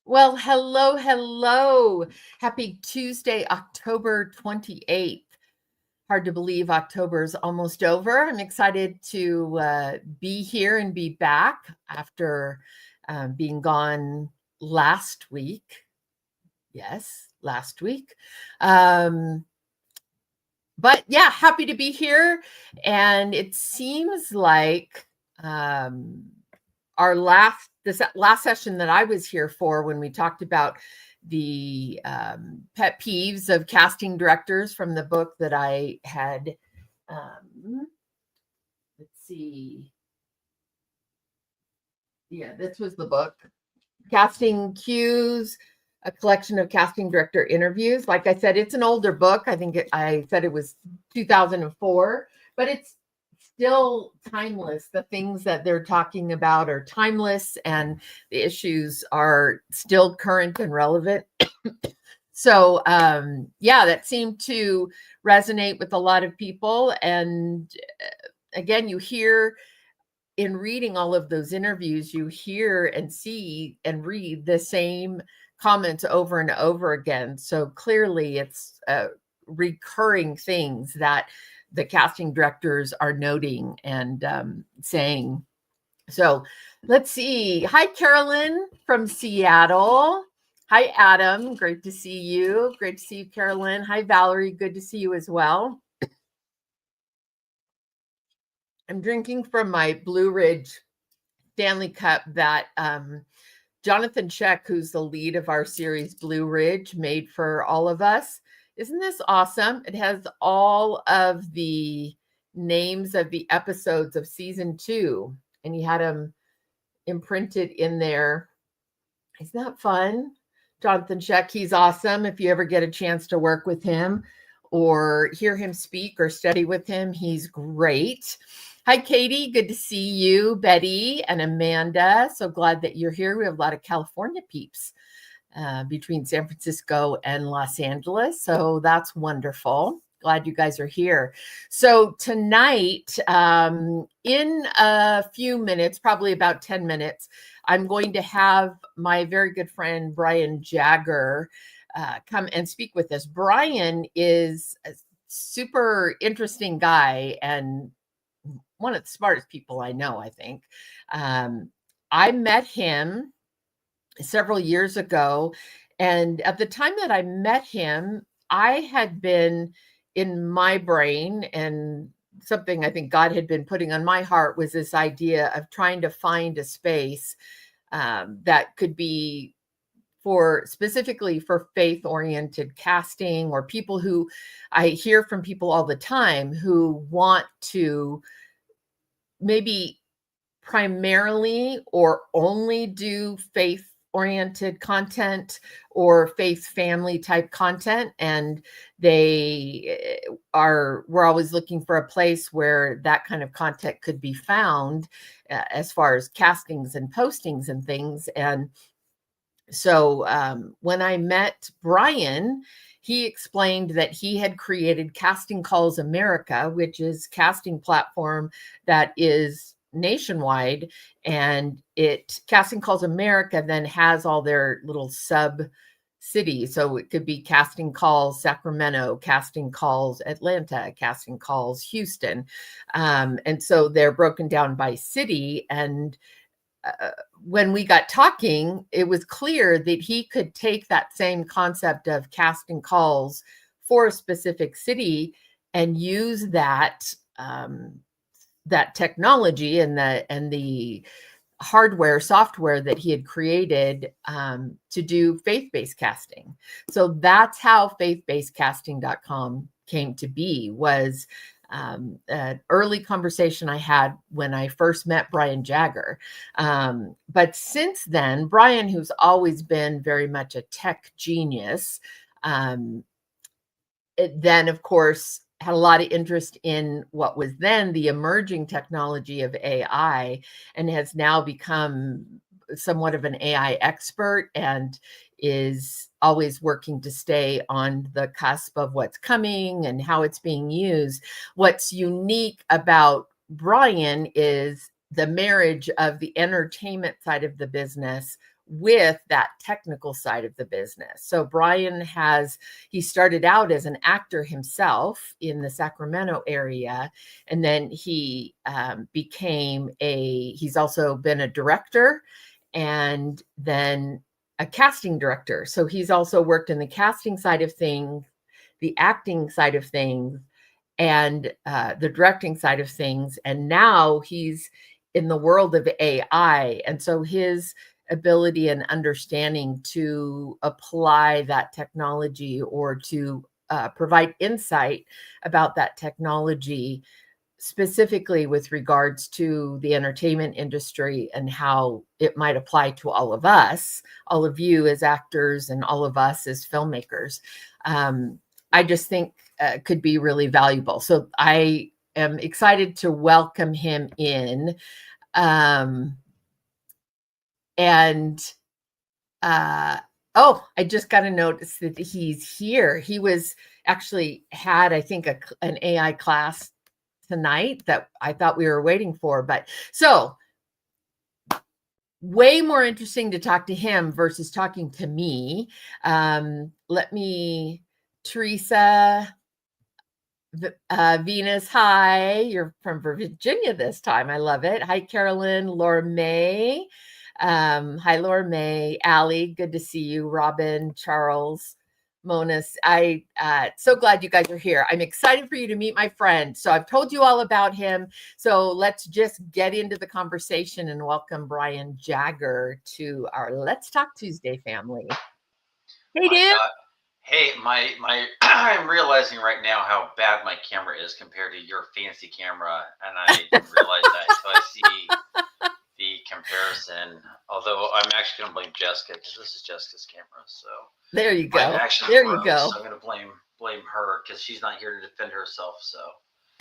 Well, hello. Happy Tuesday, October 28th. Hard to believe October is almost over. I'm excited to be here and be back after being gone last week. Yes, last week. But yeah, happy to be here. And it seems like our last session that I was here for, when we talked about the pet peeves of casting directors from the book that I had, let's see. Yeah, this was the book, Casting Cues, a collection of casting director interviews. Like I said, it's an older book. I think I said it was 2004, but it's still timeless. The things that they're talking about are timeless, and the issues are still current and relevant. So, yeah, that seemed to resonate with a lot of people. And again, you hear in reading all of those interviews, you hear and see and read the same comments over and over again. So clearly it's recurring things that the casting directors are noting and saying. So let's see. Hi, Carolyn from Seattle. Hi, Adam. Great to see you. Great to see you, Carolyn. Hi, Valerie. Good to see you as well. I'm drinking from my Blue Ridge Stanley Cup that Jonathan Sheck, who's the lead of our series Blue Ridge, made for all of us. Isn't this awesome? It has all of the names of the episodes of season 2, and he had them imprinted in there. Isn't that fun? Jonathan Sheck, he's awesome. If you ever get a chance to work with him or hear him speak or study with him, he's great. Hi, Katie. Good to see you. Betty and Amanda. So glad that you're here. We have a lot of California peeps between San Francisco and Los Angeles. So that's wonderful. Glad you guys are here. So tonight, in a few minutes, probably about 10 minutes, I'm going to have my very good friend, Brian Jagger, come and speak with us. Brian is a super interesting guy and one of the smartest people I know, I think. I met him several years ago. And at the time that I met him, I had been in my brain, and something I think God had been putting on my heart was this idea of trying to find a space that could be specifically for faith-oriented casting, or people who I hear from people all the time who want to maybe primarily or only do faith-oriented content or faith family type content, and we're always looking for a place where that kind of content could be found as far as castings and postings and things. And so when I met Brian, he explained that he had created Casting Calls America, which is a casting platform that is nationwide, and Casting Calls America then has all their little sub cities. So it could be Casting Calls Sacramento, Casting Calls Atlanta, Casting Calls Houston. And so they're broken down by city. And when we got talking, it was clear that he could take that same concept of casting calls for a specific city and use that technology and the hardware, software that he had created to do faith-based casting. So that's how faithbasedcasting.com came to be, was an early conversation I had when I first met Brian Jagger. But since then, Brian, who's always been very much a tech genius, then of course had a lot of interest in what was then the emerging technology of AI, and has now become somewhat of an AI expert and is always working to stay on the cusp of what's coming and how it's being used. What's unique about Brian is the marriage of the entertainment side of the business with that technical side of the business. So Brian he started out as an actor himself in the Sacramento area, and then he he's also been a director and then a casting director. So he's also worked in the casting side of things, the acting side of things, and the directing side of things. And now he's in the world of AI. And so his ability and understanding to apply that technology or to provide insight about that technology, specifically with regards to the entertainment industry and how it might apply to all of us, all of you as actors and all of us as filmmakers, I just think could be really valuable. So I am excited to welcome him in. I just got to notice that he's here. He had, I think, an AI class tonight that I thought we were waiting for. But so way more interesting to talk to him versus talking to me. Teresa, Venus, hi. You're from Virginia this time. I love it. Hi, Carolyn, Laura May. Hi, Laura May, Allie, good to see you. Robin, Charles, Monas. So glad you guys are here. I'm excited for you to meet my friend. So I've told you all about him. So let's just get into the conversation and welcome Brian Jagger to our Let's Talk Tuesday family. Hey, Dan. Hey, I'm realizing right now how bad my camera is compared to your fancy camera, and I didn't realize that until I see the comparison. Although I'm actually going to blame Jessica because this is Jessica's camera. So there you go. There you go. So I'm going to blame her because she's not here to defend herself. So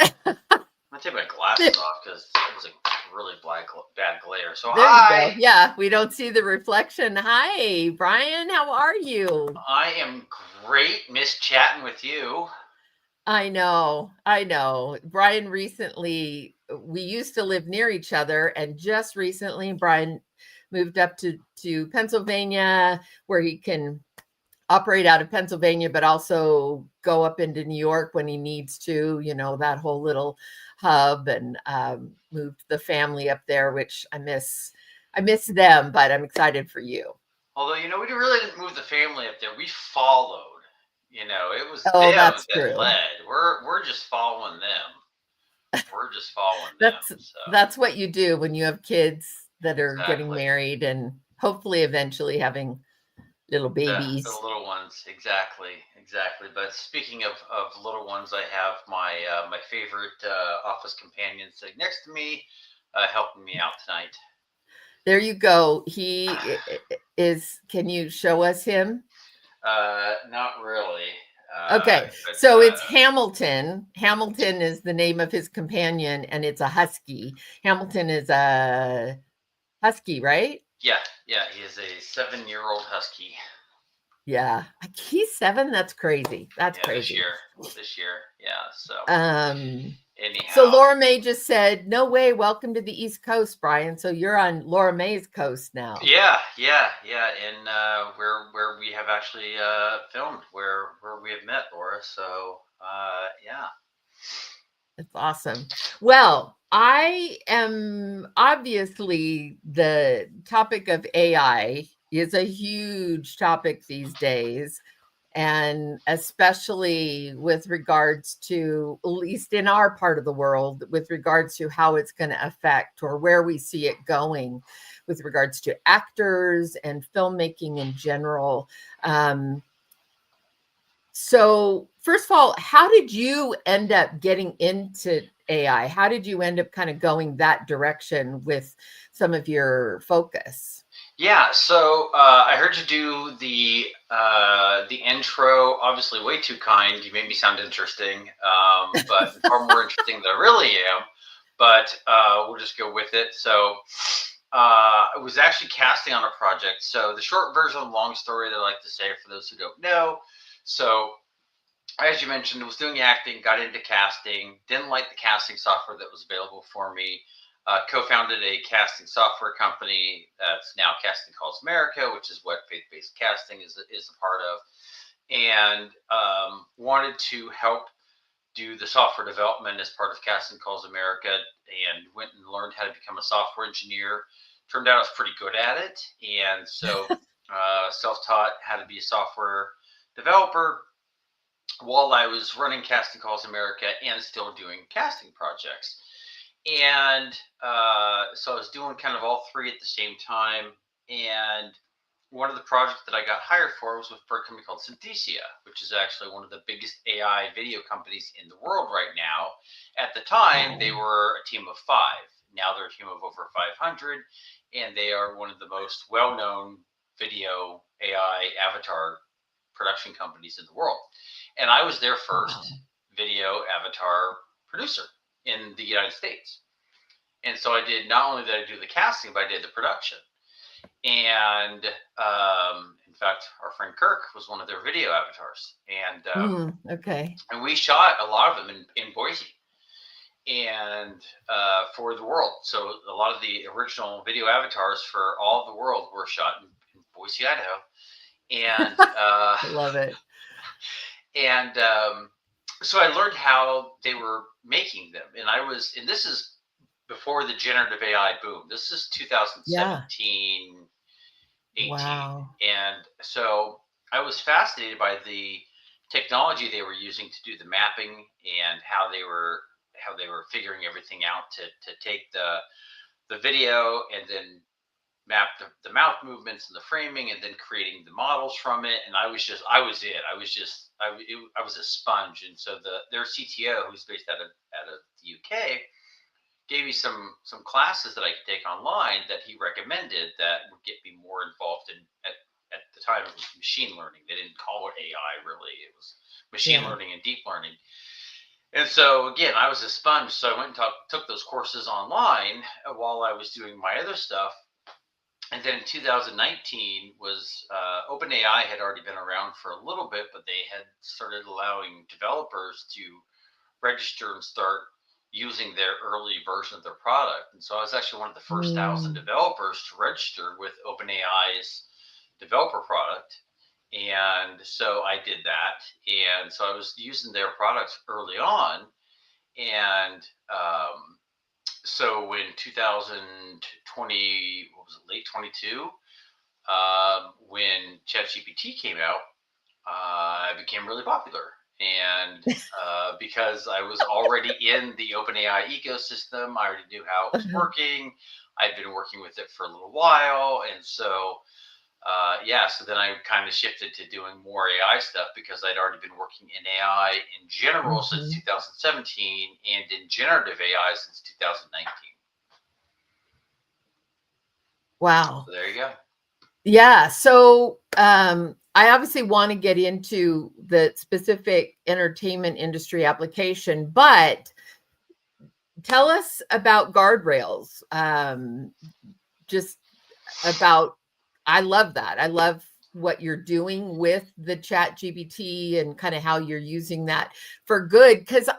I'm going to take my glasses off because it was a really bad glare. So there hi. You go. Yeah, we don't see the reflection. Hi, Brian. How are you? I am great. Miss chatting with you. I know. Brian recently, we used to live near each other, and just recently Brian moved up to Pennsylvania, where he can operate out of Pennsylvania, but also go up into New York when he needs to, that whole little hub, and moved the family up there, which I miss them, but I'm excited for you. Although, we really didn't move the family up there. We followed. It was them that true. led. We're just following them. We're just following them. That's what you do when you have kids that are getting married and hopefully eventually having little babies. The little ones, exactly. But speaking of little ones, I have my favorite office companion sitting next to me, helping me out tonight. There you go. He is. Can you show us him? Not really. Okay, so it's Hamilton. Hamilton is the name of his companion, and it's a husky. Hamilton is a husky, right? Yeah. He is a 7-year-old husky. Yeah, he's 7. That's crazy. That's crazy. This year. Yeah. So. Anyhow. So Laura May just said, "No way. Welcome to the East Coast, Brian." So you're on Laura May's coast now. Yeah. And where we have actually filmed, where we have met, Laura. So yeah. That's awesome. Well, I am obviously, the topic of AI is a huge topic these days. And especially with regards to, at least in our part of the world, with regards to how it's going to affect or where we see it going with regards to actors and filmmaking in general. So first of all, how did you end up getting into AI? How did you end up kind of going that direction with some of your focus? Yeah, so I heard you do the intro. Obviously, way too kind. You made me sound interesting, but far more interesting than I really am. But we'll just go with it. So I was actually casting on a project. So the short version of the long story that I like to say for those who don't know. So as you mentioned, I was doing acting, got into casting, didn't like the casting software that was available for me. Co-founded a casting software company that's now Casting Calls America, which is what faith-based casting is a part of, and wanted to help do the software development as part of Casting Calls America, and went and learned how to become a software engineer. Turned out I was pretty good at it, and so self-taught how to be a software developer while I was running Casting Calls America and still doing casting projects. And so I was doing kind of all three at the same time. And one of the projects that I got hired for was for a company called Synthesia, which is actually one of the biggest AI video companies in the world right now. At the time, they were a team of 5. Now they're a team of over 500, and they are one of the most well-known video AI avatar production companies in the world. And I was their first video avatar producer in the United States. And so I did, not only did I do the casting, but I did the production. And in fact, our friend Kirk was one of their video avatars. And and we shot a lot of them in Boise, and for the world. So a lot of the original video avatars for all of the world were shot in Boise, Idaho. And I love it. And so I learned how they were making them. And this is before the generative AI boom. This is 2017, 18. Wow. And so I was fascinated by the technology they were using to do the mapping, and how they were figuring everything out to take the video and then map the mouth movements and the framing, and then creating the models from it. And I was a sponge. And so their CTO, who's based out of the UK, gave me some classes that I could take online that he recommended that would get me more involved in. At the time, it was machine learning. They didn't call it AI, really. It was machine learning and deep learning. And so again, I was a sponge. So I went and took those courses online while I was doing my other stuff. And then in 2019 was OpenAI had already been around for a little bit, but they had started allowing developers to register and start using their early version of their product. And so I was actually one of the first 1,000 developers to register with OpenAI's developer product. And so I did that. And so I was using their products early on. And so in 2020, what was it, late 22, when ChatGPT came out, I became really popular. And because I was already in the OpenAI ecosystem, I already knew how it was working. I'd been working with it for a little while. And so, so then I kind of shifted to doing more AI stuff, because I'd already been working in AI in general since 2017, and in generative AI since 2019. Wow. So there you go. Yeah. So I obviously want to get into the specific entertainment industry application, but tell us about GuardRailz. Just about, I love that. I love what you're doing with the ChatGPT and kind of how you're using that for good, because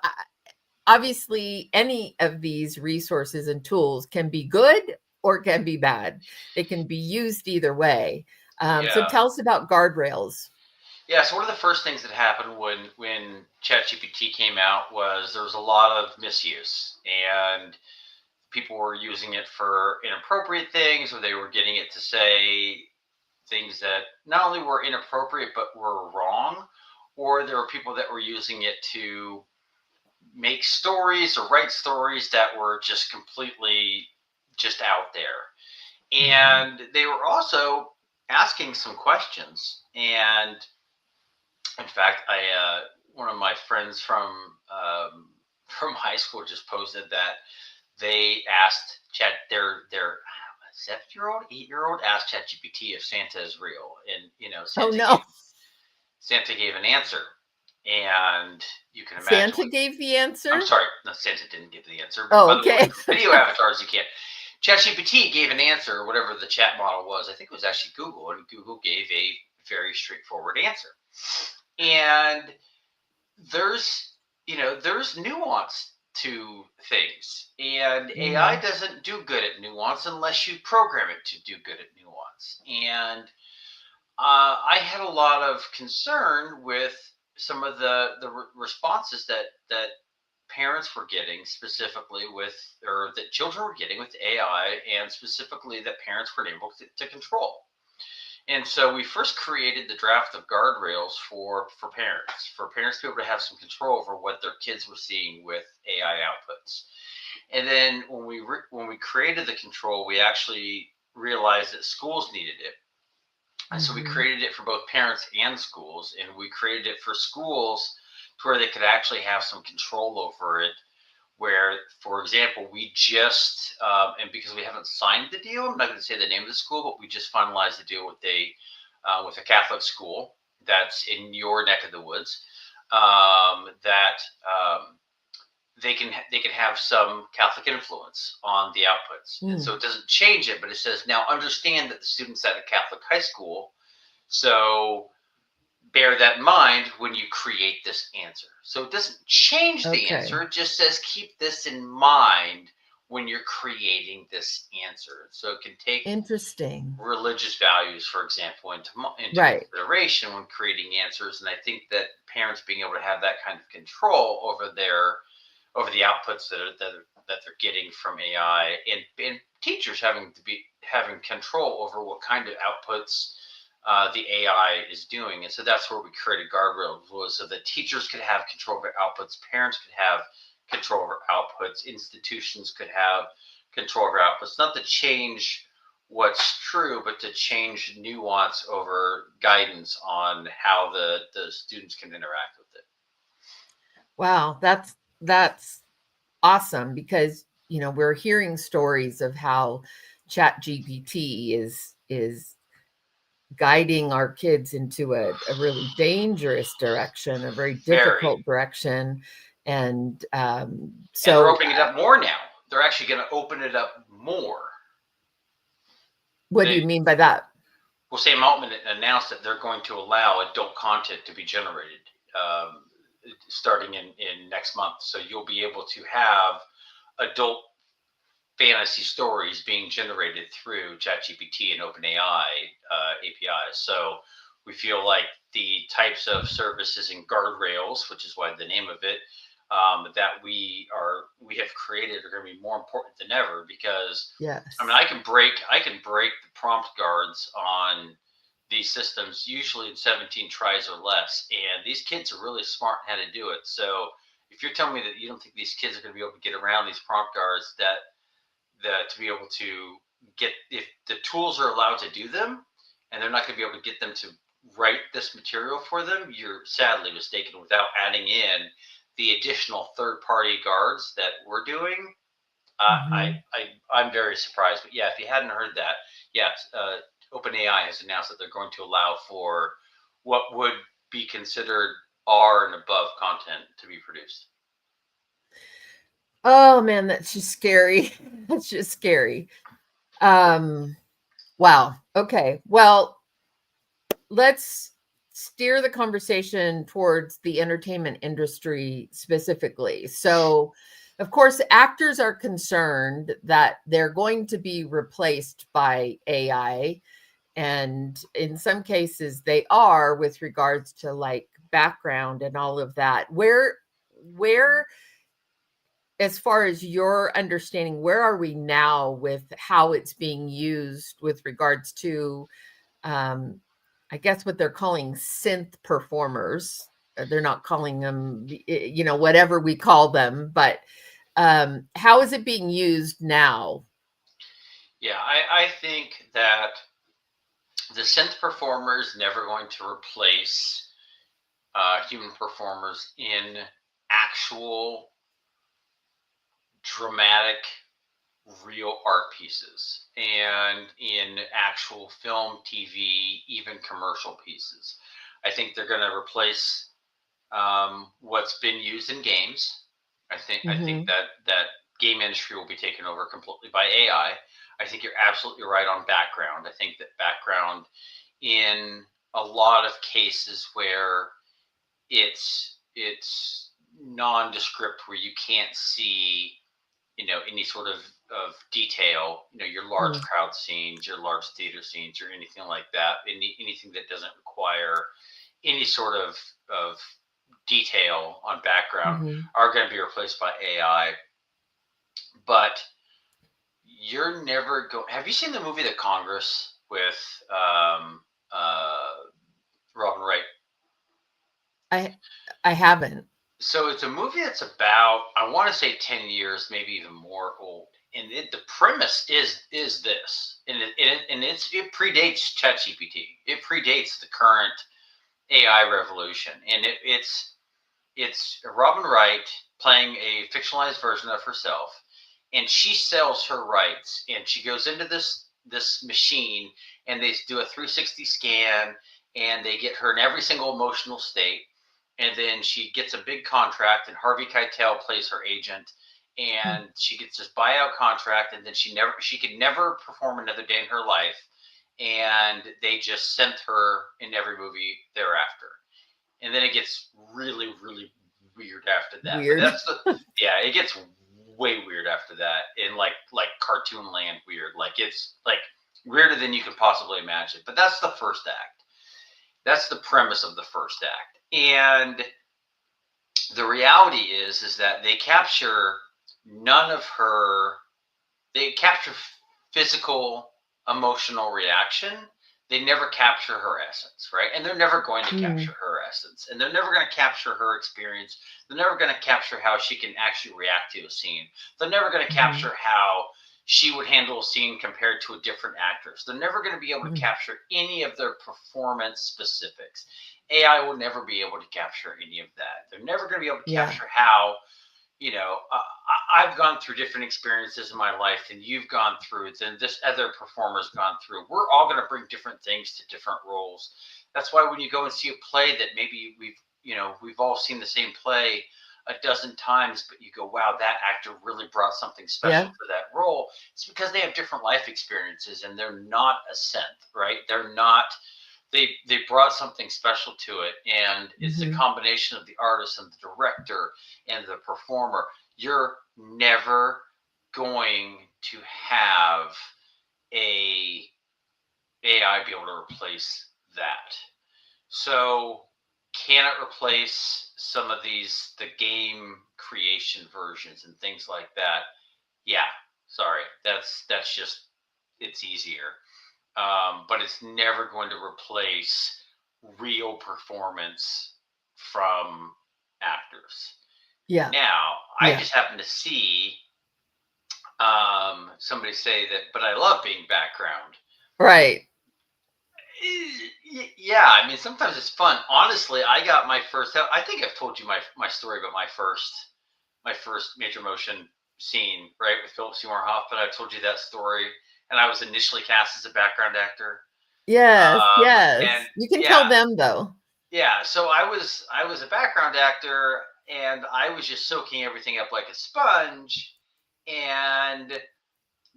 obviously any of these resources and tools can be good or can be bad. They can be used either way. So tell us about GuardRailz. Yeah, so one of the first things that happened when ChatGPT came out was there was a lot of misuse, and people were using it for inappropriate things, or they were getting it to say things that not only were inappropriate but were wrong, or there were people that were using it to make stories or write stories that were just completely just out there. And they were also asking some questions. And in fact, one of my friends from high school just posted that they asked their 7-year-old, 8-year-old asked ChatGPT if Santa is real, and Santa gave an answer, and you can imagine Santa gave the answer. I'm sorry, no, Santa didn't give the answer. Oh, okay. By the way, video avatars, you can't. ChatGPT gave an answer, whatever the chat model was. I think it was actually Google, and Google gave a very straightforward answer. And there's nuance to things. And AI Mm. doesn't do good at nuance unless you program it to do good at nuance. And I had a lot of concern with some of the responses that parents were getting, specifically with, or that children were getting with AI, and specifically that parents weren't able to control. And so we first created the draft of GuardRailz for parents to be able to have some control over what their kids were seeing with AI outputs. And then when we created the control, we actually realized that schools needed it. And so we Mm-hmm. created it for both parents and schools, and we created it for schools to where they could actually have some control over it. Where, for example, we just, and because we haven't signed the deal, I'm not going to say the name of the school, but we just finalized the deal with a Catholic school that's in your neck of the woods, that they can have some Catholic influence on the outputs. And so it doesn't change it, but it says, now understand that the students at a Catholic high school, so bear that in mind when you create this answer. So it doesn't change the Okay. answer, it just says keep this in mind when you're creating this answer. So it can take Interesting. religious values, for example, into Right. consideration when creating answers. And I think that parents being able to have that kind of control over the outputs that they're getting from AI, and teachers having control over what kind of outputs the AI is doing. And so that's where we created GuardRailz, was so that teachers could have control over outputs, parents could have control over outputs, institutions could have control over outputs, not to change what's true, but to change nuance over guidance on how the students can interact with it. Wow, that's awesome, because we're hearing stories of how ChatGPT is guiding our kids into a really dangerous direction, a very Very. difficult direction. And And they're so opening it up more now. They're actually going to open it up more. what do you mean by that? Well, Sam Altman announced that they're going to allow adult content to be generated starting in next month. So you'll be able to have adult fantasy stories being generated through ChatGPT and OpenAI APIs. So we feel like the types of services in GuardRailz, which is why the name of it, that we have created are going to be more important than ever, because Yes. I mean, I can break the prompt guards on these systems usually in 17 tries or less, and these kids are really smart in how to do it. So if you're telling me that you don't think these kids are going to be able to get around these prompt guards, that to be able to get, if the tools are allowed to do them, and they're not going to be able to get them to write this material for them, you're sadly mistaken. Without adding in the additional third-party guards that we're doing, I'm very surprised. But yeah, if you hadn't heard that, yes, OpenAI has announced that they're going to allow for what would be considered R and above content to be produced. Oh man, that's just scary. That's just scary. Wow. Okay. Well, let's steer the conversation towards the entertainment industry specifically. So, of course, actors are concerned that they're going to be replaced by AI. And in some cases, they are, with regards to like background and all of that. Where, as far as your understanding, where are we now with how it's being used with regards to, I guess, what they're calling synth performers? They're not calling them, whatever we call them, but how is it being used now? Yeah, I think that the synth performer is never going to replace human performers in actual dramatic, real art pieces, and in actual film, TV, even commercial pieces. I think they're going to replace what's been used in games. I think that game industry will be taken over completely by AI. I think you're absolutely right on background. I think that background, in a lot of cases where it's nondescript where you can't see, any sort of detail, your large crowd scenes, your large theater scenes, or anything like that. Anything that doesn't require any sort of detail on background are going to be replaced by AI. But you're never going. Have you seen the movie The Congress with Robin Wright? I haven't. So it's a movie that's about, I want to say 10 years, maybe even more old. And the premise is this, and it predates ChatGPT. It predates the current AI revolution, and it's Robin Wright playing a fictionalized version of herself, and she sells her rights, and she goes into this machine, and they do a 360 scan, and they get her in every single emotional state. And then she gets a big contract, and Harvey Keitel plays her agent, and she gets this buyout contract, and then she could never perform another day in her life, and they just sent her in every movie thereafter. And then it gets really, really weird after that. Weird. But it gets way weird after that, in like cartoon land weird. Like it's like weirder than you could possibly imagine. But that's the first act. That's the premise of the first act. And the reality is that they capture they capture physical, emotional reaction. They never capture her essence, right? And they're never going to capture her essence. And they're never going to capture her experience. They're never going to capture how she can actually react to a scene. They're never going to capture how she would handle a scene compared to a different actress. They're never going to be able to capture any of their performance specifics. AI will never be able to capture any of that. They're never going to be able to capture how, I've gone through different experiences in my life than you've gone through, than this other performer's gone through. We're all going to bring different things to different roles. That's why when you go and see a play that maybe we've all seen the same play a dozen times, but you go, wow, that actor really brought something special for that role. It's because they have different life experiences, and they're not a synth, right? They're not. They brought something special to it, and it's a combination of the artist and the director and the performer. You're never going to have a AI be able to replace that. So can it replace some of the game creation versions and things like that? Yeah, sorry, that's just, it's easier. But it's never going to replace real performance from actors. Yeah. Now, I just happen to see somebody say that, but I love being background. Right. Yeah, I mean, sometimes it's fun. Honestly, I got my first, I think I've told you my story about my first major motion scene, right, with Philip Seymour Hoffman. I told you that story. And I was initially cast as a background actor. Yes, yes. You can tell them though. Yeah, so I was a background actor, and I was just soaking everything up like a sponge. And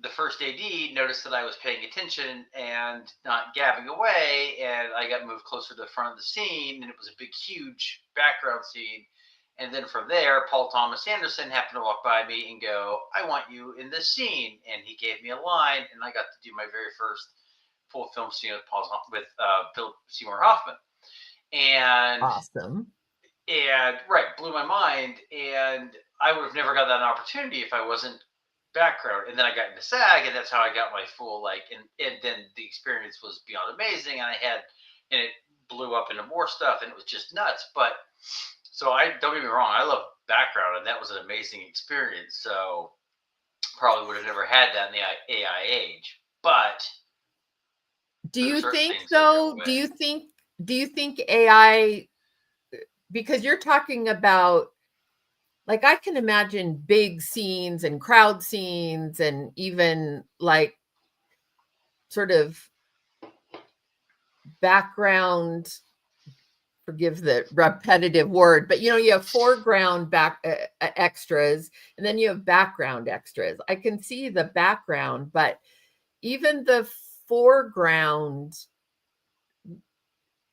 the first AD noticed that I was paying attention and not gabbing away, and I got moved closer to the front of the scene, and it was a big, huge background scene. And then from there, Paul Thomas Anderson happened to walk by me and go, I want you in this scene. And he gave me a line, and I got to do my very first full film scene with Philip Seymour Hoffman. And awesome. And blew my mind. And I would have never got that opportunity if I wasn't background. And then I got into SAG, and that's how I got my full, and then the experience was beyond amazing. And it blew up into more stuff, and it was just nuts. But so don't get me wrong, I love background, and that was an amazing experience. So probably would have never had that in the AI age. But do you think though? Do you think AI? Because you're talking about, like, I can imagine big scenes and crowd scenes, and even like sort of background. Forgive the repetitive word, but you have foreground extras, and then you have background extras. I can see the background, but even the foreground,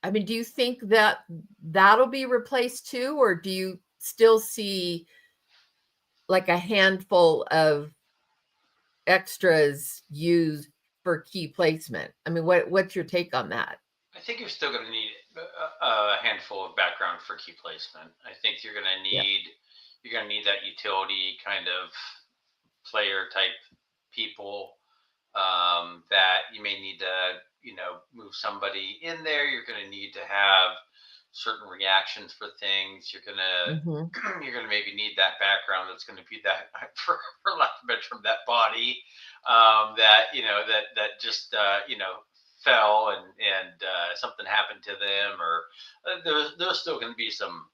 I mean, do you think that that'll be replaced too, or do you still see like a handful of extras used for key placement. I mean, what's your take on that? I think you're still going to need a handful of background for key placement. I think you're going to Yeah. need that utility kind of player type people, that you may need to, move somebody in there. You're going to need to have certain reactions for things. You're going to Hmm. you're going to maybe need that background that's going to be that, for lack of a better term, that body, that that just fell, and something happened to them, or there's still going to be some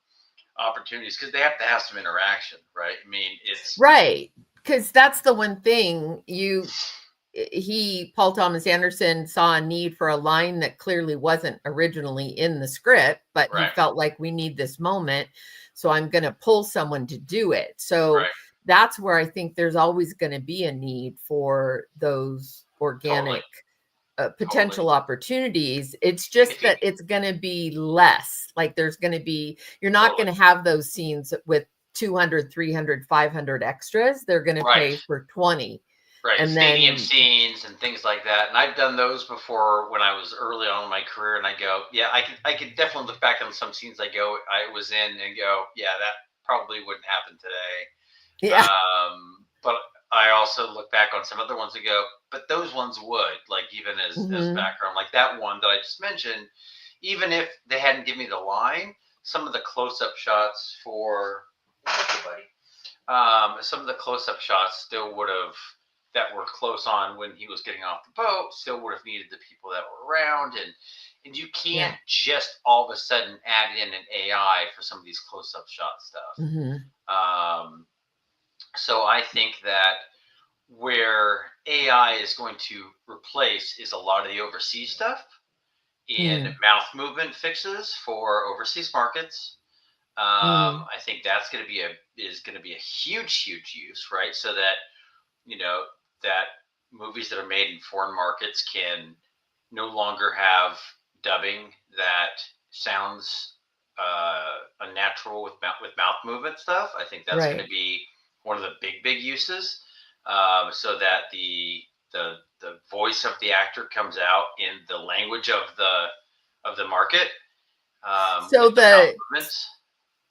opportunities because they have to have some interaction, right? I mean, it's Right. Because that's the one thing Paul Thomas Anderson saw a need for a line that clearly wasn't originally in the script, but he right, felt like we need this moment. So I'm going to pull someone to do it. So right, that's where I think there's always going to be a need for those totally, organic totally. potential opportunities. It's And just if you that it's going to be less. Like you're not totally going to have those scenes with 200, 300, 500 extras. They're going to right, pay for 20. right, And stadium then, scenes and things like that. And I've done those before when I was early on in my career, and I go, yeah, I could definitely look back on some scenes I was in and go, yeah, that probably wouldn't happen today. yeah. But I also look back on some other ones and go, but those ones would, like, even as Hmm. background, like that one that I just mentioned, even if they hadn't given me the line, some of the close-up shots for everybody, some of the close-up shots still would have, that were close on when he was getting off the boat, still would have needed the people that were around, and you Yeah. can't just all of a sudden add in an AI for some of these close-up shot stuff. Hmm. Um, so I think that where AI is going to replace is a lot of the overseas stuff in Mm. mouth movement fixes for overseas markets. Mm. I think that's going to be a huge use, right? So that you know that movies that are made in foreign markets can no longer have dubbing that sounds unnatural with mouth movement stuff. I think that's going Right. to be one of the big uses, so that the voice of the actor comes out in the language of the market, So with the mouth the movements.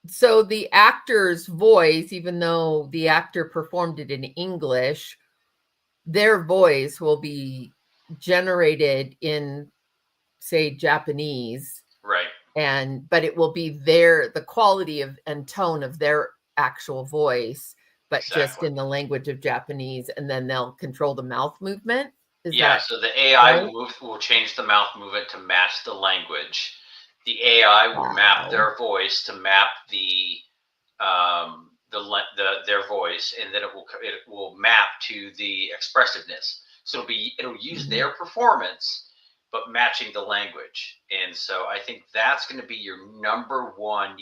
so the actor's voice, even though the actor performed it in English, their voice will be generated in, say, Japanese, Right. but it will be the quality of and tone of their actual voice, but just Exactly. in the language of Japanese, and then they'll control the mouth movement. Is Yeah, that so the AI right? will change the mouth movement to match the language. The AI will map Wow. their voice to map their voice, and then it will map to the expressiveness. So it'll use Mhm. their performance, but matching the language. And so I think that's going to be your number one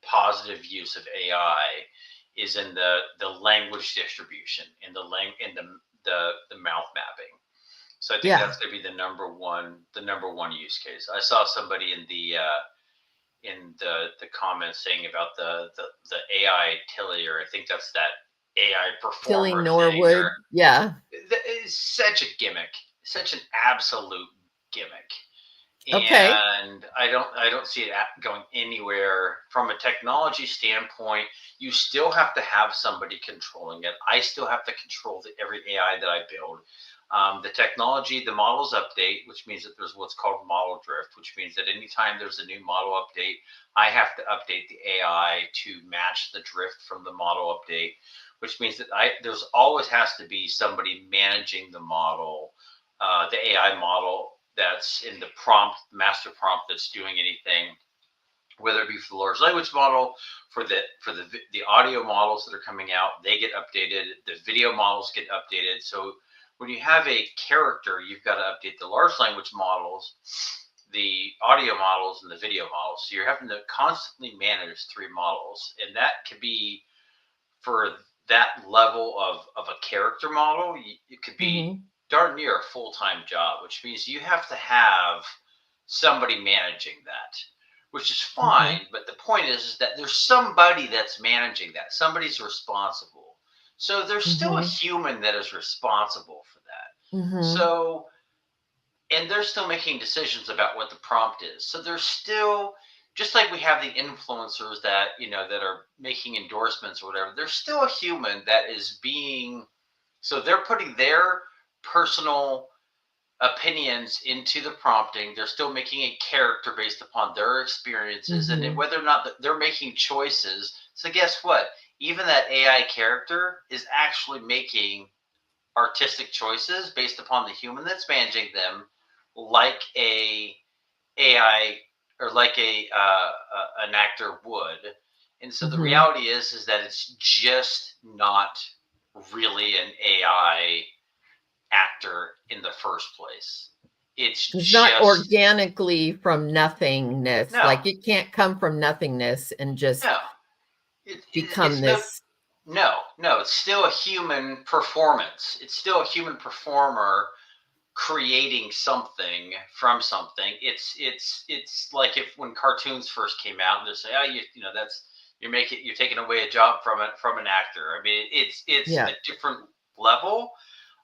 positive use of AI, is in the language distribution, in the mouth mapping. So I think Yeah. that's going to be the number one use case. I saw somebody in the comments saying about the AI Tillier. I think that's that AI Tilly performer thing. Or Norwood. Yeah. it's such a gimmick, such an absolute gimmick. Okay. And I don't see it going anywhere from a technology standpoint. You still have to have somebody controlling it. I still have to control every AI that I build. The technology, the models update, which means that there's what's called model drift, which means that anytime there's a new model update, I have to update the AI to match the drift from the model update, which means that there's always has to be somebody managing the model, the AI model that's in the prompt, master prompt, that's doing anything, whether it be for the large language model, for the audio models that are coming out, they get updated. The video models get updated. So when you have a character, you've got to update the large language models, the audio models, and the video models. So you're having to constantly manage three models, and that could be, for that level of a character model, it could be Hmm. darn near a full-time job, which means you have to have somebody managing that, which is fine. But the point is that there's somebody that's managing that. Somebody's responsible. So there's still a human that is responsible for that. So, and they're still making decisions about what the prompt is. So there's still, just like we have the influencers that, that are making endorsements or whatever, there's still a human that is being, so they're putting their personal opinions into the prompting. They're still making a character based upon their experiences and whether or not they're making choices. So guess what? Even that AI character is actually making artistic choices based upon the human that's managing them, like a AI or like an actor would. And so the reality is that it's just not really an AI actor in the first place. It's just not organically from nothingness. No. Like it can't come from nothingness and just become this. No, it's still a human performance. It's still a human performer creating something from something. It's like if when cartoons first came out and they say, oh, that's you're taking away a job from an actor. I mean, it's a different level.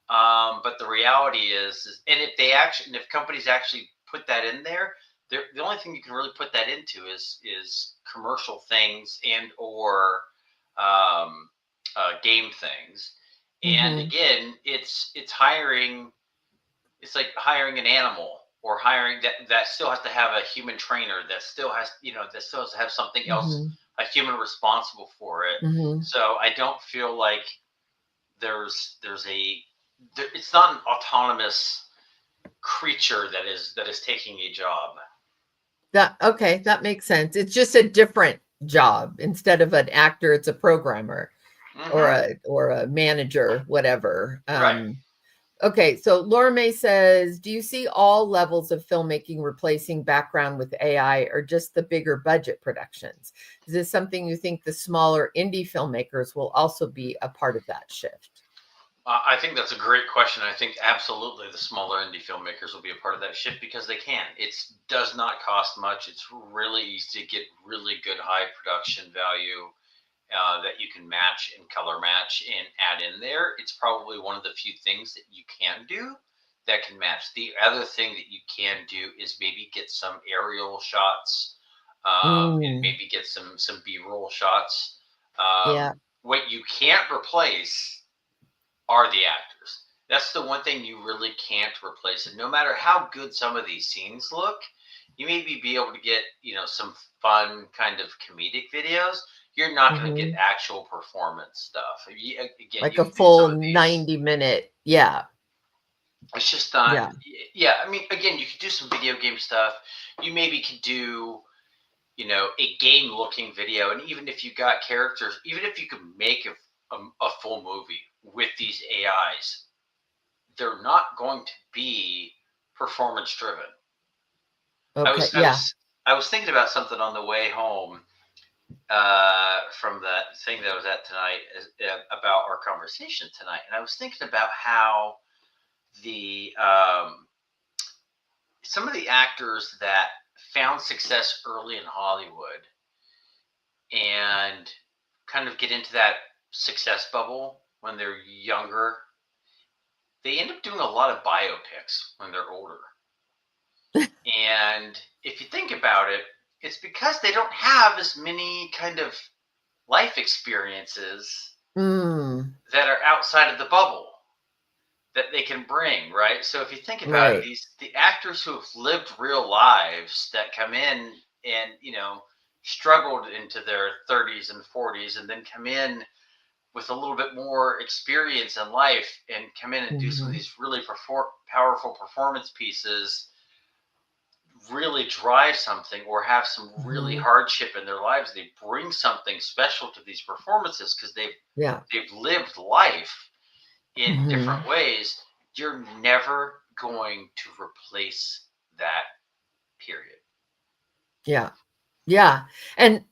But the reality is, and if companies actually put that in there, the only thing you can really put that into is commercial things and or game things. And again, it's hiring. It's like hiring an animal or hiring that still has to have a human trainer that still has to have something else, a human responsible for it. So I don't feel like it's not an autonomous creature that is taking a job. That makes sense. It's just a different job. Instead of an actor, it's a programmer or a manager, whatever. Right. Okay, so Laura May says, do you see all levels of filmmaking replacing background with AI or just the bigger budget productions? Is this something you think the smaller indie filmmakers will also be a part of that shift? I think that's a great question. I think absolutely the smaller indie filmmakers will be a part of that shift because they can. It does not cost much. It's really easy to get really good high production value that you can match and color match and add in there. It's probably one of the few things that you can do that can match. The other thing that you can do is maybe get some aerial shots and maybe get some B-roll shots. What you can't replace are the actors. That's the one thing you really can't replace. And no matter how good some of these scenes look, you maybe be able to get, some fun kind of comedic videos. You're not going to get actual performance stuff. Again, like a full 90-minute. Yeah. It's just not. Yeah. I mean, again, you could do some video game stuff. You maybe could do, a game looking video. And even if you got characters, even if you could make a full movie with these AIs, they're not going to be performance driven. Okay. I was thinking about something on the way home from that thing that I was at tonight about our conversation tonight, and I was thinking about how the some of the actors that found success early in Hollywood and kind of get into that success bubble when they're younger, they end up doing a lot of biopics when they're older. And if you think about it, it's because they don't have as many kind of life experiences that are outside of the bubble that they can bring, right? So if you think about it, the actors who have lived real lives that come in and, struggled into their 30s and 40s and then come in with a little bit more experience in life and come in and do some of these really powerful performance pieces, really drive something or have some really hardship in their lives. They bring something special to these performances because they've lived life in different ways. You're never going to replace that, period. Yeah. And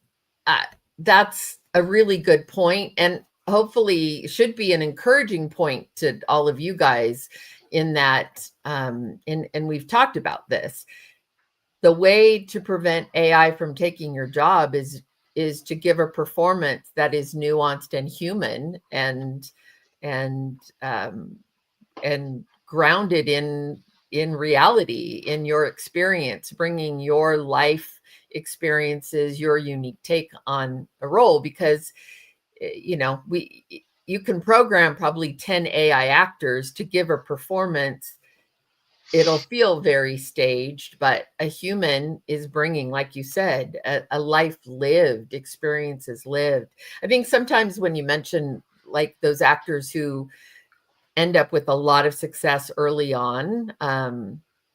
that's a really good point, and hopefully should be an encouraging point to all of you guys in that, and we've talked about this. the way to prevent AI from taking your job is to give a performance that is nuanced and human and grounded in reality, in your experience, bringing your life experiences, your unique take on a role. Because you can program probably 10 AI actors to give a performance. It'll feel very staged, but a human is bringing, like you said, a life lived, experiences lived. I think sometimes when you mention like those actors who end up with a lot of success early on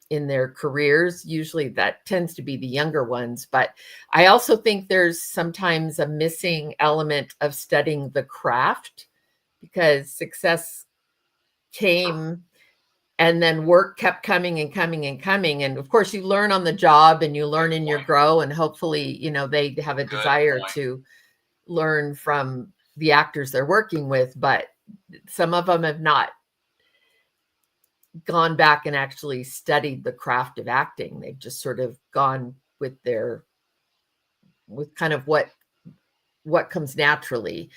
in their careers, usually that tends to be the younger ones. But I also think there's sometimes a missing element of studying the craft, because success came and then work kept coming and coming and coming. And of course, you learn on the job and you learn in your grow, and hopefully, they have a desire to learn from the actors they're working with. But some of them have not gone back and actually studied the craft of acting. They've just sort of gone with kind of what comes naturally,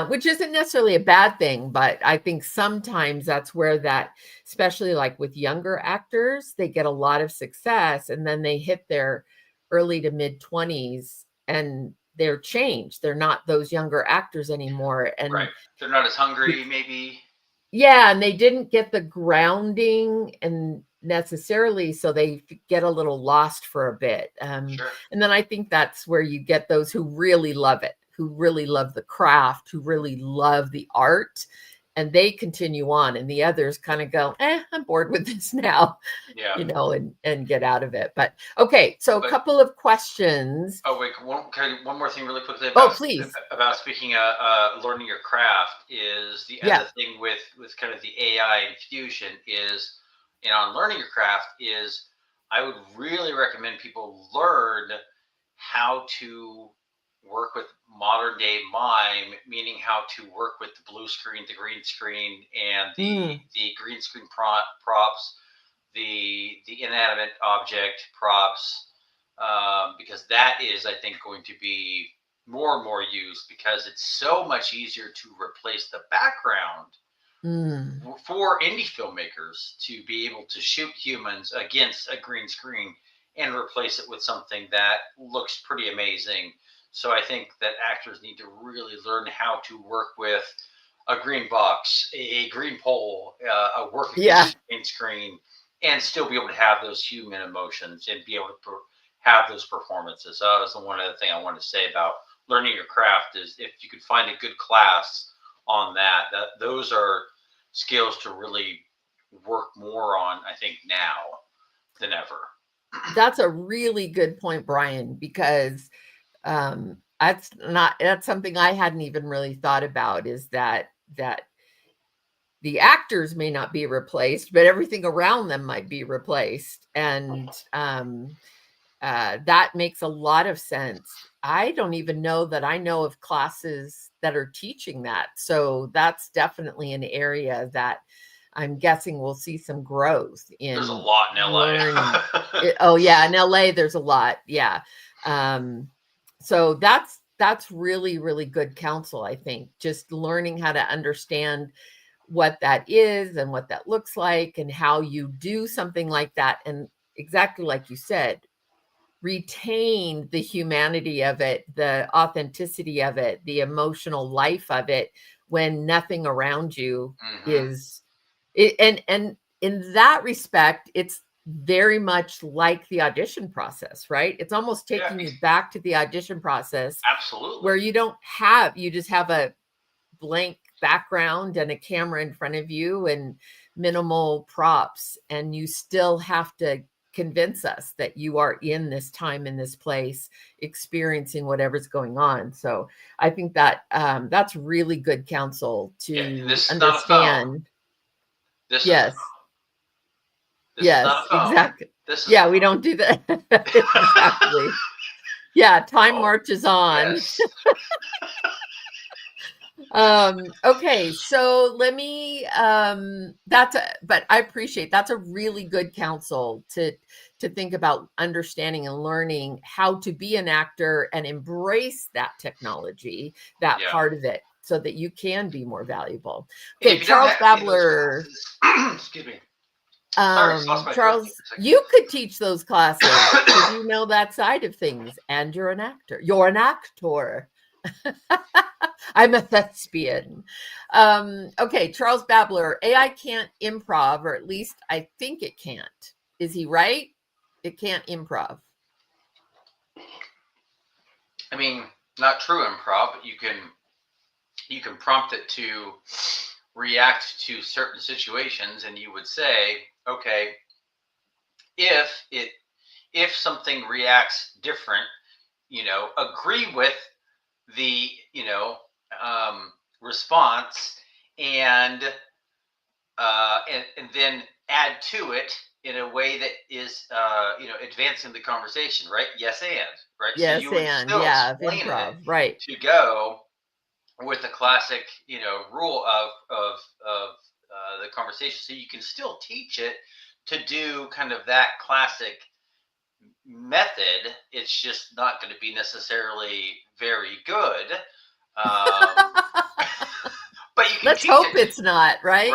which isn't necessarily a bad thing. But I think sometimes that's where that, especially like with younger actors, they get a lot of success and then they hit their early to mid 20s and they're changed. They're not those younger actors anymore. And right. They're not as hungry, maybe. Yeah, and they didn't get the grounding and necessarily, so they get a little lost for a bit. Sure. And then I think that's where you get those who really love it, who really love the craft, who really love the art, and they continue on, and the others kind of go, I'm bored with this now, and get out of it. But okay, so a couple of questions. Oh, wait, one more thing really quickly please. About speaking of learning your craft is the other thing with kind of the AI infusion is, on learning your craft is, I would really recommend people learn how to work with modern day mime, meaning how to work with the blue screen, the green screen, and the green screen props, the inanimate object props, because that is, I think, going to be more and more used, because it's so much easier to replace the background for indie filmmakers to be able to shoot humans against a green screen and replace it with something that looks pretty amazing. So I think that actors need to really learn how to work with a green box, a green pole, a working green screen, and still be able to have those human emotions and be able to have those performances. So that was the one other thing I wanted to say about learning your craft is if you could find a good class on that those are skills to really work more on, I think, now than ever. That's a really good point, Brian, because that's something I hadn't even really thought about, is that the actors may not be replaced, but everything around them might be replaced. And that makes a lot of sense. I don't even know that I know of classes that are teaching that. So that's definitely an area that I'm guessing we'll see some growth in. There's a lot in LA. In LA, there's a lot. Yeah. So that's really, really good counsel, I think. Just learning how to understand what that is and what that looks like and how you do something like that. And exactly like you said, retain the humanity of it, the authenticity of it, the emotional life of it, when nothing around you is it. And in that respect, it's very much like the audition process, right? It's almost taking you back to the audition process. Absolutely. Where you just have a blank background and a camera in front of you and minimal props, and you still have to convince us that you are in this time, in this place, experiencing whatever's going on. So I think that that's really good counsel to understand. Exactly. We don't do that. Exactly. Time marches on. Yes. Okay, so let me but I appreciate that's a really good counsel to to think about understanding and learning how to be an actor and embrace that technology, that part of it, so that you can be more valuable. Okay, Charles Babler. Excuse me. Charles, you could teach those classes because you know that side of things, and you're an actor. You're an actor. I'm a thespian. Okay, Charles Babler, AI can't improv, or at least I think it can't. Is he right? It can't improv. I mean, not true improv, but you can prompt it to react to certain situations, and you would say, okay, if something reacts different, agree with the response, and then add to it in a way that is advancing the conversation, right? Yes, and right. Yes, so you would and still explain improv, it right? To go with the classic rule of the conversation, so you can still teach it to do kind of that classic method. It's just not going to be necessarily very good. But you can Let's hope it's not, right?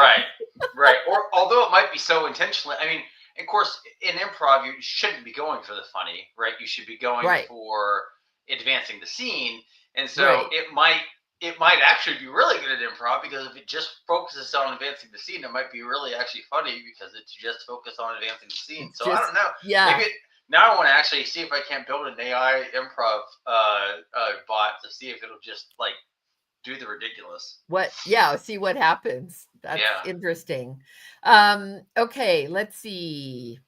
Right. Or although it might be so intentionally, I mean, of course, in improv, you shouldn't be going for the funny, right? You should be going for advancing the scene. And so it might actually be really good at improv, because if it just focuses on advancing the scene, it might be really actually funny because it's just focused on advancing the scene. So I don't know. Yeah. Maybe now I want to actually see if I can't build an AI improv bot to see if it'll just like do the ridiculous. See what happens. That's interesting. Okay, let's see.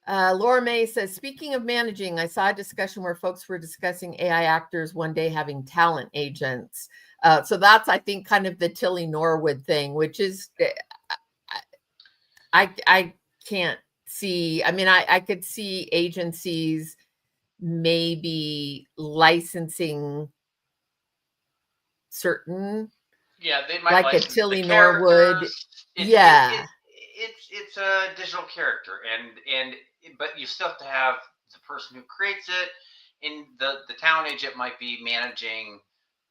Laura May says, speaking of managing, I saw a discussion where folks were discussing AI actors one day having talent agents. So that's, I think, kind of the Tilly Norwood thing, which is, I can't see. I mean, I could see agencies maybe licensing certain, they might, like a Tilly Norwood. It's a digital character, but you still have to have the person who creates it. In the talent agent might be managing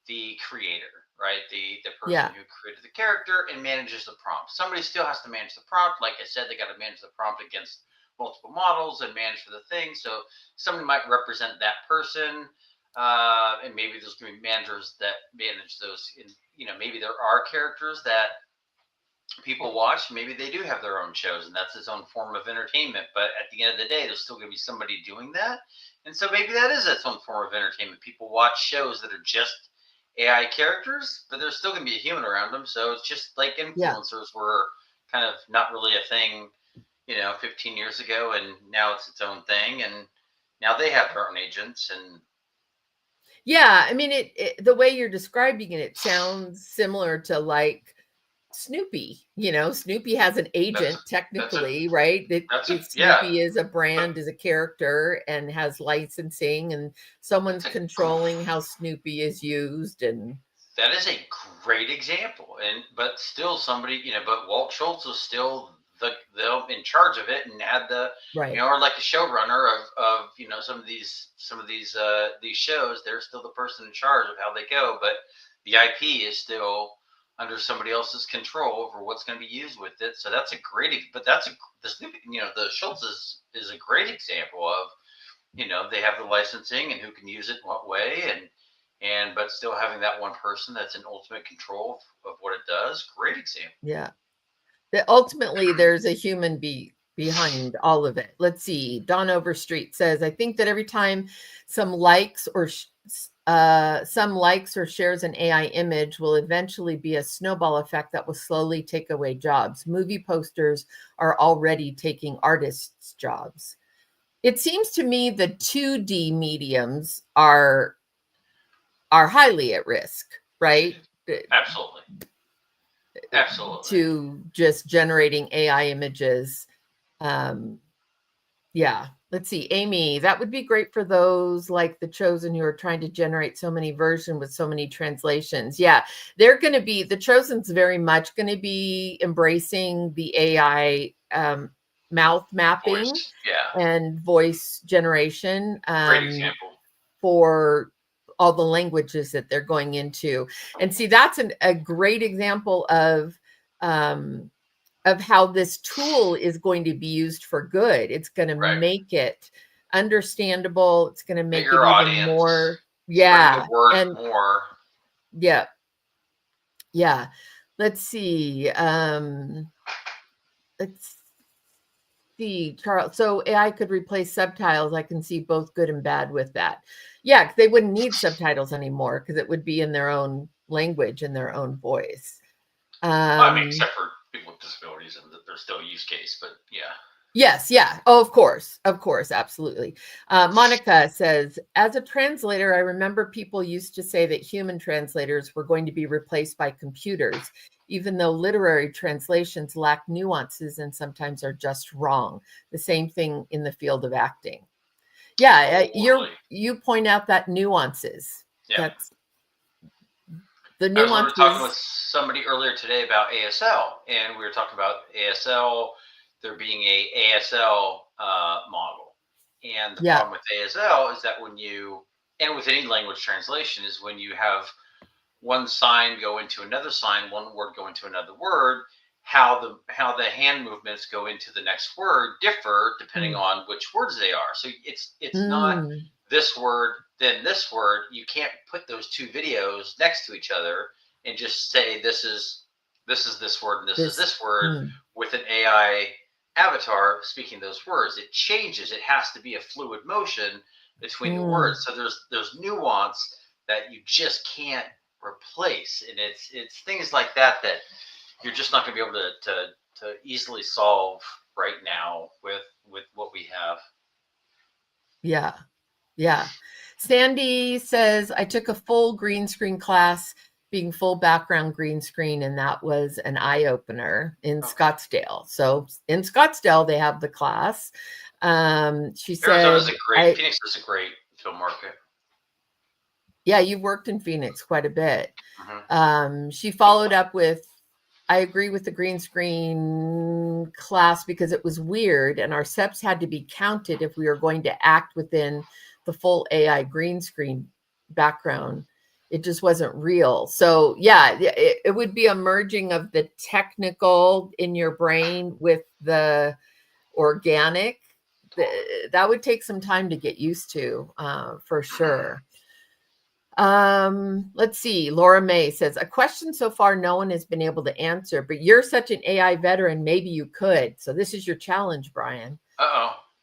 the creator, right? The person who created the character and manages the prompt. Somebody still has to manage the prompt. Like I said, they got to manage the prompt against multiple models and manage for the thing. So somebody might represent that person. And maybe there's going to be managers that manage those. Maybe there are characters that people watch. Maybe they do have their own shows, and that's its own form of entertainment. But at the end of the day, there's still going to be somebody doing that. And so maybe that is its own form of entertainment. People watch shows that are just AI characters, but there's still going to be a human around them. So it's just like influencers were kind of not really a thing, 15 years ago, and now it's its own thing. And now they have their own agents. And yeah, I mean, the way you're describing it sounds similar to like Snoopy. Snoopy has an agent, technically, right? Snoopy is a brand, is a character, and has licensing, and someone's controlling how Snoopy is used. And that is a great example. But still somebody, but Walt Schultz was still in charge of it, and had or like a showrunner of some of these shows. They're still the person in charge of how they go, but the IP is still under somebody else's control over what's going to be used with it. So that's a great, but the Schultz is a great example of, they have the licensing and who can use it in what way, but still having that one person that's in ultimate control of what it does. Great example. Yeah. Ultimately, there's a human behind all of it. Let's see. Don Overstreet says, I think that every time some likes or shares an AI image will eventually be a snowball effect that will slowly take away jobs. Movie posters are already taking artists' jobs. It seems to me the 2D mediums are highly at risk, right? Absolutely. To just generating AI images. Let's see, Amy, that would be great for those like The Chosen who are trying to generate so many versions with so many translations. Yeah, they're going to be, The Chosen's very much going to be embracing the AI mouth mapping Voice. Yeah. and voice generation Great example. for all the languages that they're going into. And see, that's a great example of how this tool is going to be used for good. It's going to Right. make it understandable. It's going to make Bigger it even audience. more. Spreading Yeah. the word And more. yeah. Yeah. Let's see. Let's see, Charles. So AI could replace subtitles. I can see both good and bad with that. Yeah, 'cause they wouldn't need subtitles anymore because it would be in their own language and their own voice. Well, I mean, except for people with disabilities, and there's still a use case, but yeah. Yes, yeah. Oh, of course, absolutely. Monica says, as a translator, I remember people used to say that human translators were going to be replaced by computers, even though literary translations lack nuances and sometimes are just wrong. The same thing in the field of acting. Yeah, you point out that nuances. Yeah. That's the I was literally talking with nuances. somebody earlier today about ASL, and we were talking about ASL, there being a ASL model. And the Yeah. problem with ASL is that when you, and with any language translation, is when you have one sign go into another sign, one word go into another word, how the hand movements go into the next word differ depending on which words they are. So it's not this word, then this word. You can't put those two videos next to each other and just say this is this word and this is this word with an AI avatar speaking those words. It changes. It has to be a fluid motion between the words. So there's nuance that you just can't replace, and it's things like that you're just not going to be able to easily solve right now with what we have. Yeah. Sandy says, I took a full green screen class, being full background green screen, and that was an eye opener in Scottsdale. So in Scottsdale, they have the class. She said, Phoenix is a great film market. Yeah, you worked in Phoenix quite a bit. She followed up with, I agree with the green screen class because it was weird and our steps had to be counted if we were going to act within the full AI green screen background. It just wasn't real. So yeah, it would be a merging of the technical in your brain with the organic. That would take some time to get used to, for sure. Let's see. Laura May says, a question so far no one has been able to answer, but you're such an AI veteran, maybe you could. So this is your challenge, Brian.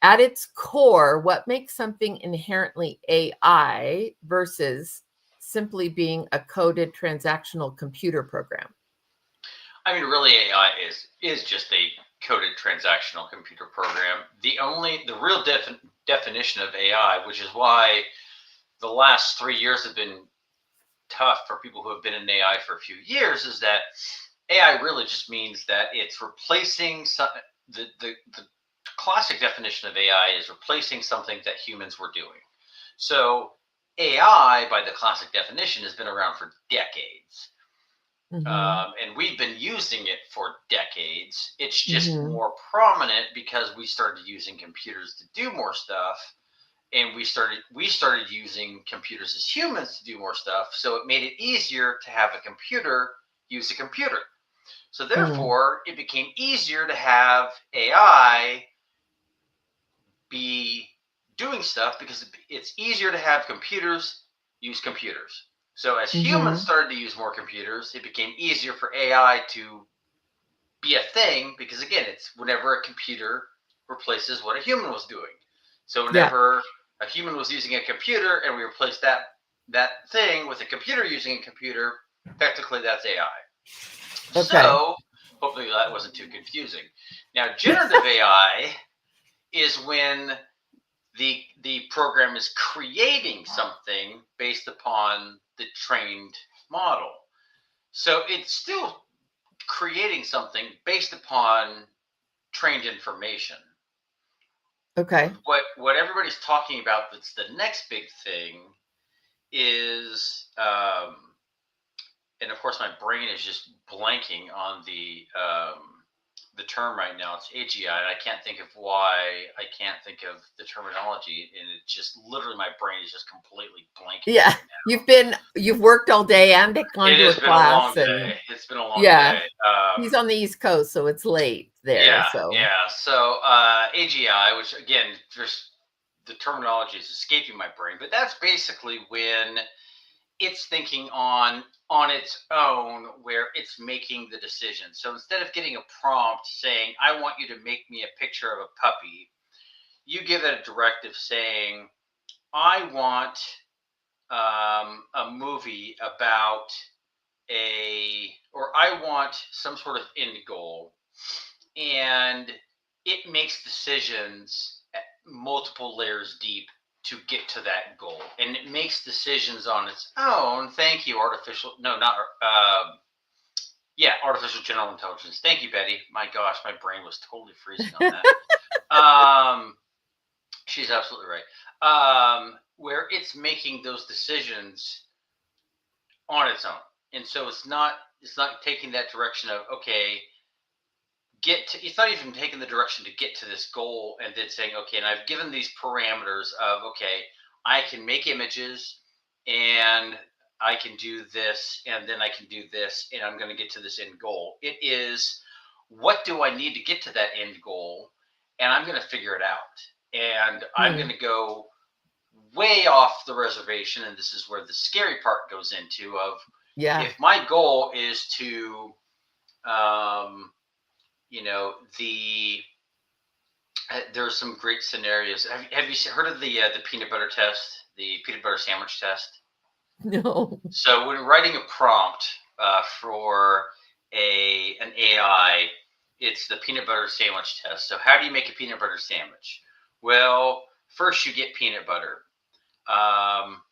At its core, what makes something inherently AI versus simply being a coded transactional computer program? I mean, really, AI is just a coded transactional computer program. The real definition of AI, which is why the last 3 years have been tough for people who have been in AI for a few years, is that AI really just means that it's replacing the classic definition of AI is replacing something that humans were doing. So AI, by the classic definition, has been around for decades. And we've been using it for decades. It's just more prominent because we started using computers to do more stuff. And we started using computers as humans to do more stuff. So it made it easier to have a computer use a computer. So therefore, it became easier to have AI be doing stuff because it's easier to have computers use computers. So as humans started to use more computers, it became easier for AI to be a thing because, again, it's whenever a computer replaces what a human was doing. So whenever a human was using a computer and we replaced that thing with a computer using a computer, technically that's AI. So hopefully that wasn't too confusing. Now, generative AI is when the program is creating something based upon the trained model. So it's still creating something based upon trained information. Okay. What everybody's talking about that's the next big thing is, and of course my brain is just blanking on the term right now. It's AGI, and I can't think of why. I can't think of the terminology, and it just literally my brain is just completely blanking. Yeah, right you've worked all day and gone to a been a long class, day. and It's been a long yeah, day. he's on the East Coast, so it's late there. Yeah, So yeah. So AGI, which again, just the terminology is escaping my brain, but that's basically when it's thinking on its own, where it's making the decision. So instead of getting a prompt saying, I want you to make me a picture of a puppy, you give it a directive saying, I want a movie about or I want some sort of end goal. And it makes decisions at multiple layers deep to get to that goal, and it makes decisions on its own. Thank you, artificial general intelligence. Thank you, Betty. My gosh, my brain was totally freezing on that. She's absolutely right. Where it's making those decisions on its own, and so it's not taking that direction of, okay, it's not even taking the direction to get to this goal and then saying, okay, and I've given these parameters of, okay, I can make images and I can do this and then I can do this and I'm going to get to this end goal. It is, what do I need to get to that end goal? And I'm going to figure it out. And I'm going to go way off the reservation. And this is where the scary part goes into of, if my goal is to, there's some great scenarios. Have you heard of the peanut butter test, the peanut butter sandwich test? No. So when writing a prompt for an AI, it's the peanut butter sandwich test. So how do you make a peanut butter sandwich? Well, first you get peanut butter.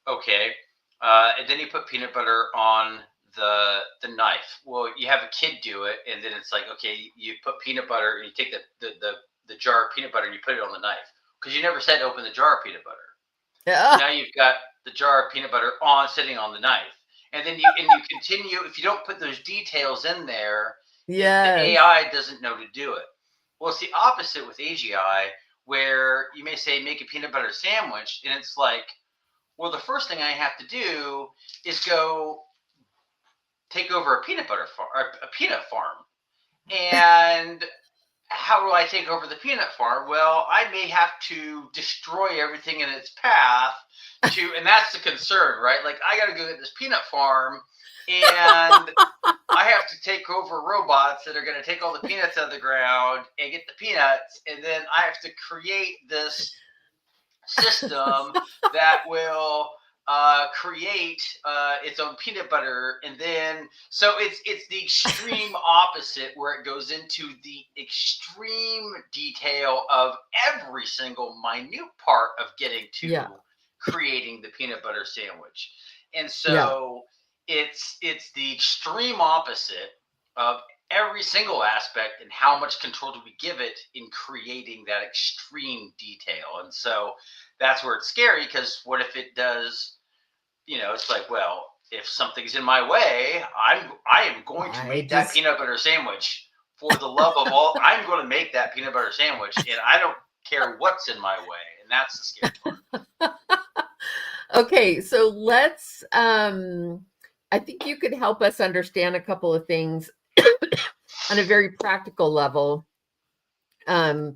Okay. And then you put peanut butter on the knife. Well, you have a kid do it, and then it's like, okay, you put peanut butter and you take the jar of peanut butter and you put it on the knife, because you never said open the jar of peanut butter. Now you've got the jar of peanut butter sitting on the knife, and then you continue. If you don't put those details in there, the AI doesn't know to do it. Well, it's the opposite with AGI, where you may say make a peanut butter sandwich, and it's like, well, the first thing I have to do is go take over a peanut farm. And how do I take over the peanut farm? Well, I may have to destroy everything in its path and that's the concern, right? Like, I got to go get this peanut farm, and I have to take over robots that are going to take all the peanuts out of the ground and get the peanuts. And then I have to create this system that will create its own peanut butter, and then so it's the extreme opposite, where it goes into the extreme detail of every single minute part of getting to creating the peanut butter sandwich. And so it's the extreme opposite of every single aspect, and how much control do we give it in creating that extreme detail. And so that's where it's scary, because what if it does, it's like, well, if something's in my way, I am going to make that peanut butter sandwich. For the love of all, I'm going to make that peanut butter sandwich, and I don't care what's in my way. And that's the scary part. Okay, so let's I think you could help us understand a couple of things on a very practical level. A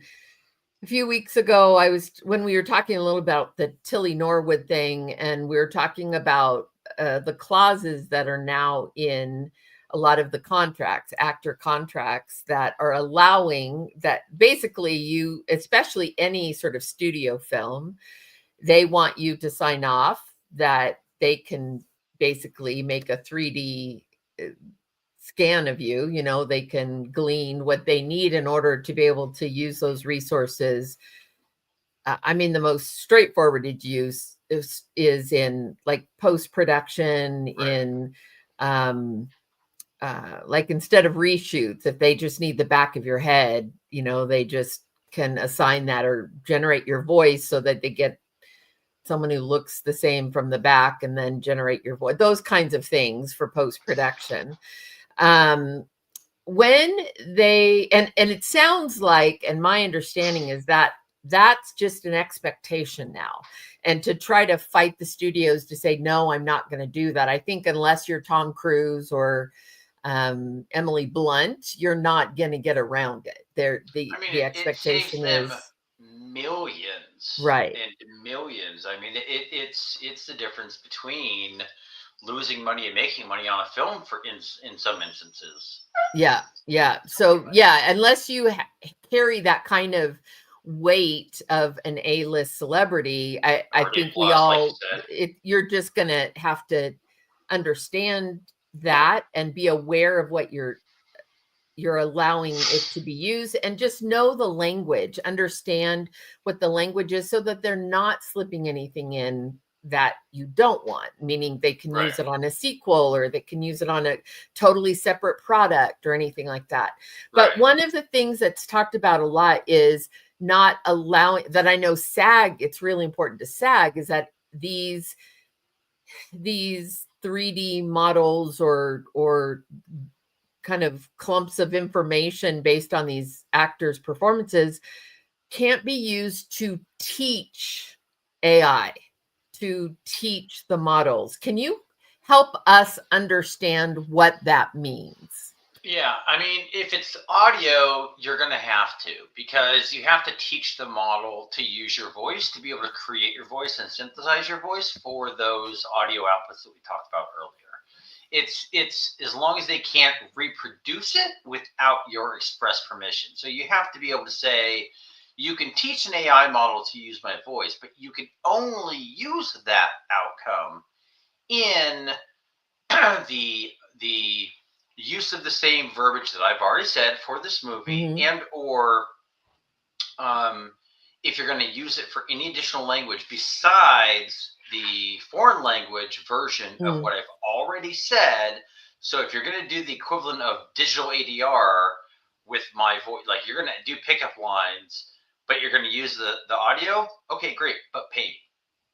few weeks ago, when we were talking a little about the Tilly Norwood thing, and we were talking about the clauses that are now in a lot of the contracts, actor contracts, that are allowing that basically especially any sort of studio film, they want you to sign off that they can basically make a 3D scan of you. They can glean what they need in order to be able to use those resources. I mean, the most straightforward use is in like post-production, in like, instead of reshoots, if they just need the back of your head, they just can assign that, or generate your voice so that they get someone who looks the same from the back, and then generate your voice, those kinds of things for post-production. when they, and it sounds like, and my understanding is that that's just an expectation now. And to try to fight the studios to say, no, I'm not going to do that. I think unless you're Tom Cruise or Emily Blunt, you're not going to get around it. I mean, The it saves expectation them is millions right. and millions. I mean, it's the difference between losing money and making money on a film for in some instances. Yeah. Yeah. So yeah, unless you carry that kind of weight of an A-list celebrity, I Or think we plus, like you all, said. you're just going to have to understand that and be aware of what you're allowing it to be used, and just know the language, understand what the language is, so that they're not slipping anything in that you don't want, meaning they can Right. use it on a sequel, or they can use it on a totally separate product or anything like that. But Right. one of the things that's talked about a lot is not allowing, that I know SAG, it's really important to SAG, is that these 3D models or kind of clumps of information based on these actors' performances can't be used to teach AI, to teach the models. Can you help us understand what that means? Yeah, I mean, if it's audio, you're going to have to, because you have to teach the model to use your voice, to be able to create your voice and synthesize your voice for those audio outputs that we talked about earlier. It's as long as they can't reproduce it without your express permission. So you have to be able to say, you can teach an AI model to use my voice, but you can only use that outcome in the use of the same verbiage that I've already said for this movie, Mm-hmm. and or if you're going to use it for any additional language besides the foreign language version of what I've already said. So if you're going to do the equivalent of digital ADR with my voice, like you're going to do pickup lines, but you're going to use the audio, okay, great, but pay me.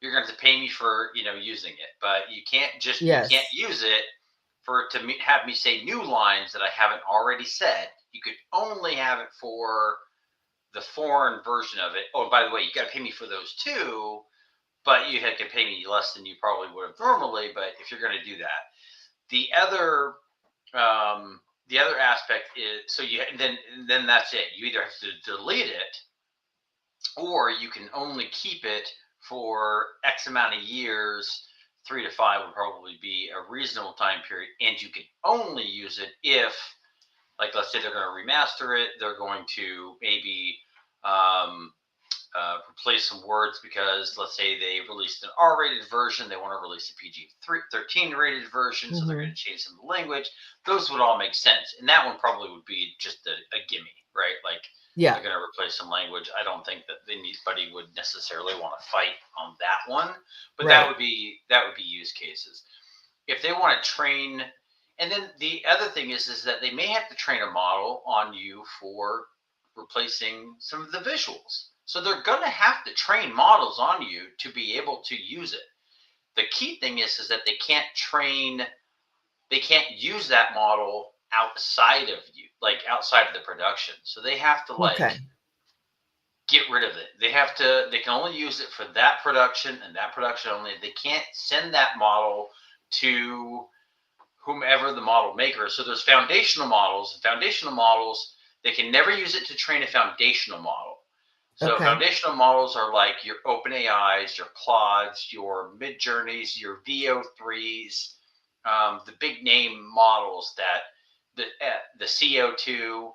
You're going to pay me for using it, but you can't Yes. use it for to have me say new lines that I haven't already said. You could only have it for the foreign version of it. Oh, by the way, you got to pay me for those too, but you had to pay me less than you probably would have normally. But if you're going to do that, the other aspect is, so you then that's it. You either have to delete it, or you can only keep it for X amount of years. 3 to 5 would probably be a reasonable time period, and you can only use it if, like, let's say they're going to remaster it, they're going to maybe replace some words, because let's say they released an R-rated version, they want to release a PG-13 rated version, so they're going to change some of the language. Those would all make sense, and that one probably would be just a gimme, right? Like, Yeah. they're going to replace some language. I don't think that anybody would necessarily want to fight on that one, but Right. that would be use cases. If they want to train, and then the other thing is that they may have to train a model on you for replacing some of the visuals. So they're going to have to train models on you to be able to use it. The key thing is that they can't use that model outside of you, like outside of the production. So they have to get rid of it. They can only use it for that production and that production only. They can't send that model to whomever the model maker is. So there's foundational models. Foundational models, they can never use it to train a foundational model. So foundational models are like your OpenAIs, your Claudes, your Midjourneys, your VO3s, the big name models that the CO2.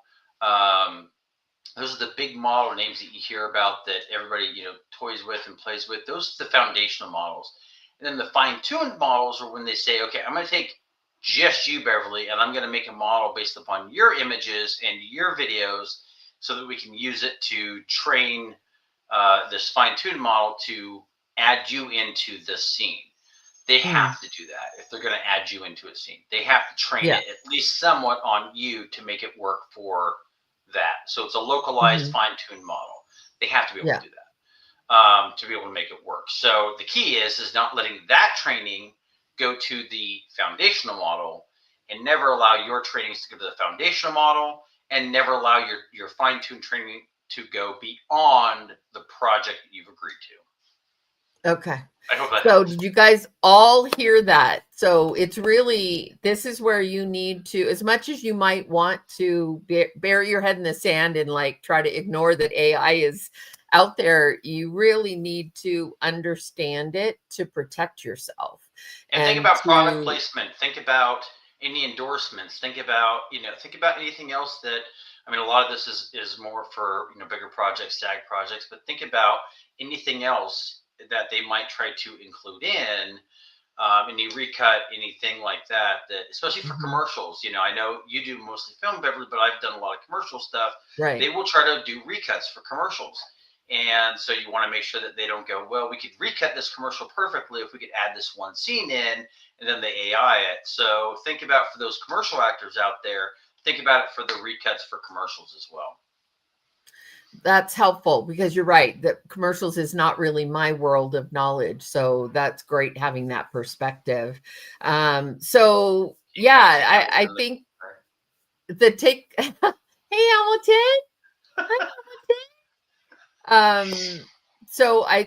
Those are the big model names that you hear about that everybody toys with and plays with. Those are the foundational models. And then the fine-tuned models are when they say, okay, I'm going to take just you, Beverly, and I'm going to make a model based upon your images and your videos, so that we can use it to train this fine-tuned model to add you into the scene. They have to do that if they're going to add you into a scene. They have to train it at least somewhat on you to make it work for that. So it's a localized, fine-tuned model. They have to be able to do that to be able to make it work. So the key is not letting that training go to the foundational model, and never allow your trainings to go to the foundational model, and never allow your fine-tuned training to go beyond the project that you've agreed to. Okay. I hope that So helps. did you guys all hear that? So it's really, this is where you need to, as much as you might want to bury your head in the sand and like try to ignore that AI is out there, you really need to understand it to protect yourself. And think about product placement. Think about any endorsements. Think about, think about anything else that, I mean, a lot of this is more for, bigger projects, SAG projects, but think about anything else that they might try to include in, any recut, anything like that, especially for commercials. I know you do mostly film, Beverly, but I've done a lot of commercial stuff. Right. They will try to do recuts for commercials. And so you want to make sure that they don't go, well, we could recut this commercial perfectly if we could add this one scene in, and then they AI it. So think about, for those commercial actors out there, think about it for the recuts for commercials as well. That's helpful, because you're right, that commercials is not really my world of knowledge. So that's great having that perspective. So yeah, I think the take, hey Hamilton. Hi, Hamilton. So I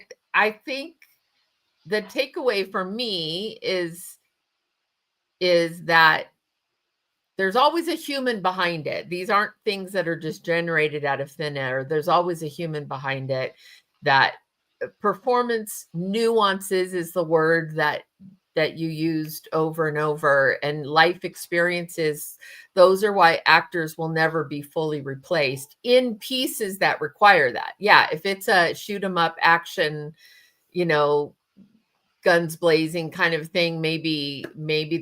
think the takeaway for me is that there's always a human behind it. These aren't things that are just generated out of thin air. There's always a human behind it. That performance nuances is the word that you used over and over, and life experiences. Those are why actors will never be fully replaced in pieces that require that. Yeah, if it's a shoot 'em up action, guns blazing kind of thing, maybe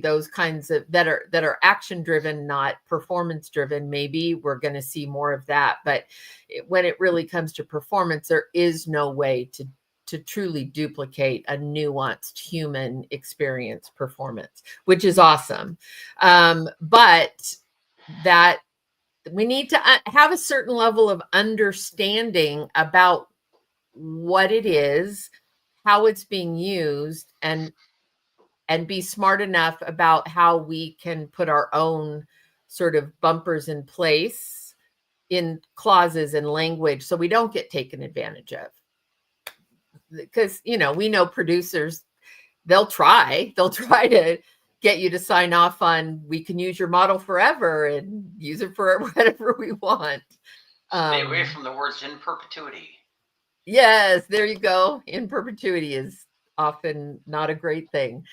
those kinds of that are action driven, not performance driven, maybe we're going to see more of that. But when it really comes to performance, there is no way to truly duplicate a nuanced human experience performance, which is awesome. But that we need to have a certain level of understanding about what it is, how it's being used, and be smart enough about how we can put our own sort of bumpers in place in clauses and language so we don't get taken advantage of. Because, we know producers, they'll try to get you to sign off on, we can use your model forever and use it for whatever we want. Stay away from the words in perpetuity. Yes, there you go. In perpetuity is often not a great thing.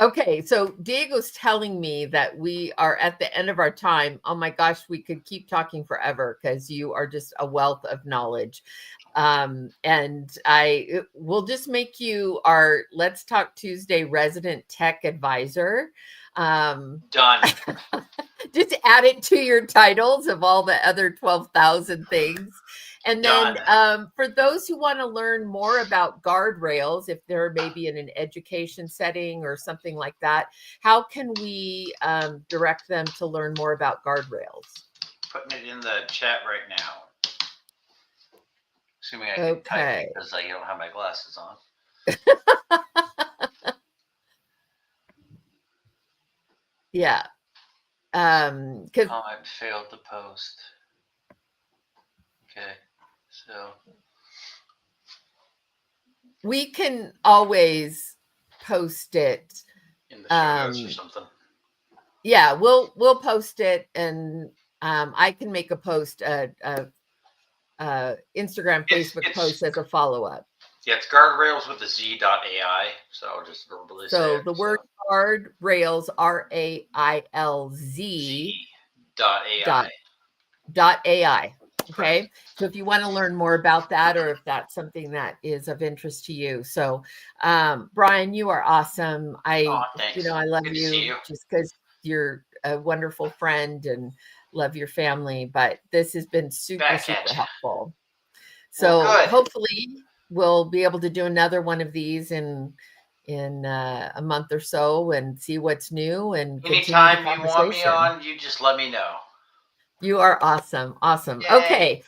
Okay, so Diego's telling me that we are at the end of our time. Oh my gosh, we could keep talking forever because you are just a wealth of knowledge. And I will just make you our Let's Talk Tuesday resident tech advisor. Done. Just add it to your titles of all the other 12,000 things. And then for those who want to learn more about GuardRailz, if they're maybe in an education setting or something like that, how can we direct them to learn more about GuardRailz? Putting it in the chat right now. Assuming I can type because I don't have my glasses on. Yeah. Because I failed to post. Okay. So we can always post it in the show notes or something. Yeah, we'll post it, and I can make a post, Instagram, Facebook post as a follow-up. Yeah, it's GuardRailz with the Z.ai. So I'll just verbally say. So the word GuardRailz, RAILZ.ai. Okay. So if you want to learn more about that, or if that's something that is of interest to you. So, Brian, you are awesome. I love you just because you're a wonderful friend and love your family, but this has been super helpful. So hopefully we'll be able to do another one of these in a month or so and see what's new. And anytime you want me on, you just let me know. You are awesome. Awesome. Yay. Okay.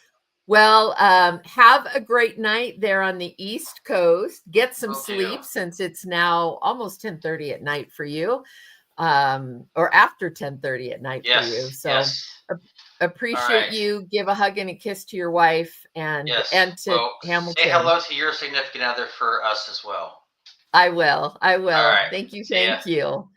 Well, have a great night there on the East Coast. Get some sleep since it's now almost 10:30 at night for you. or after 10:30 at night for you. Yes. So Yes. appreciate right. you. Give a hug and a kiss to your wife and Yes. to Well, say Hamilton. hello to your significant other for us as well. I will. I All will. right. Thank you. See ya. Thank you.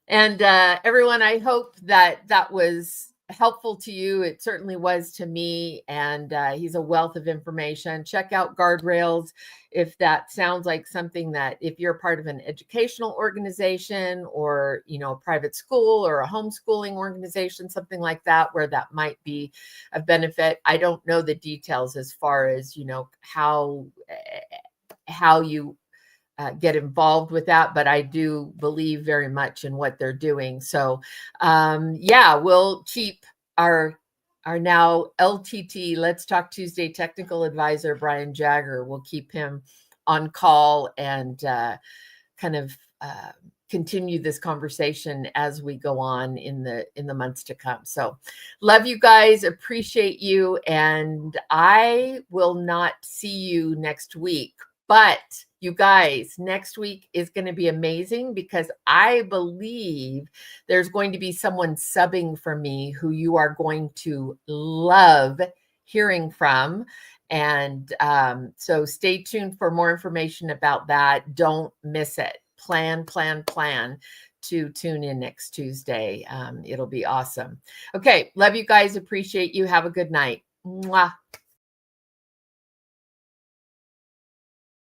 And everyone, I hope that that was helpful to you. It certainly was to me. And he's a wealth of information. Check out GuardRailz if that sounds like something that, if you're part of an educational organization or, you know, a private school or a homeschooling organization, something like that, where that might be a benefit. I don't know the details as far as, you know, how you get involved with that, but I do believe very much in what they're doing. So yeah, we'll keep our now LTT, Let's Talk Tuesday technical advisor, Brian Jagger. We'll keep him on call and kind of continue this conversation as we go on in the months to come. So love you guys, appreciate you, and I will not see you next week. But you guys, next week is going to be amazing because I believe there's going to be someone subbing for me who you are going to love hearing from. And so stay tuned for more information about that. Don't miss it. Plan to tune in next Tuesday. It'll be awesome. Okay. Love you guys. Appreciate you. Have a good night. Mwah.